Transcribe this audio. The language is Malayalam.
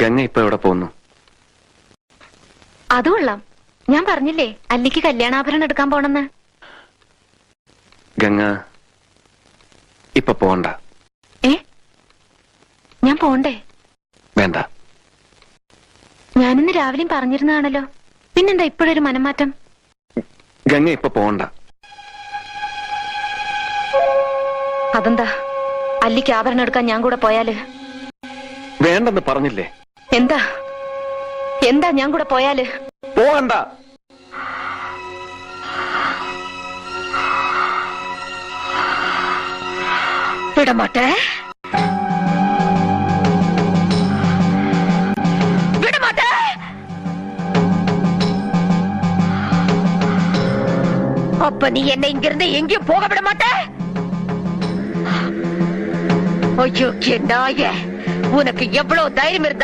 ഗംഗ ഇപ്പൊ എവിടെ പോകുന്നു? അത് കൊള്ളാം. ഞാൻ പറഞ്ഞില്ലേ അല്ലിക്ക് കല്യാണാഭരണം എടുക്കാൻ പോണെന്ന്. ഗംഗ ഇപ്പൊ പോണ്ട. ഞാൻ പോണ്ടേ? വേണ്ട. ഞാനിന്ന് രാവിലെയും പറഞ്ഞിരുന്നതാണല്ലോ, പിന്നെന്താ ഇപ്പോഴൊരു മനംമാറ്റം? ഗംഗ ഇപ്പൊ പോണ്ട. അതെന്താ? അല്ലിക്ക് ആഭരണം എടുക്കാൻ ഞാൻ കൂടെ പോയാല്? വേണ്ടെന്ന് പറഞ്ഞില്ലേ? എന്താ എന്താ ഞാൻ കൂടെ പോയാല്? പോകണ്ട. വിടമാട്ടെ, വിടമാട്ടെ. அப்ப நீ என்னை இங்கிருந்து எங்கேயும் போக விட மாட்டே? ஐயோ நாயே, உனக்கு எவ்வளவு தைரியம் இருந்தா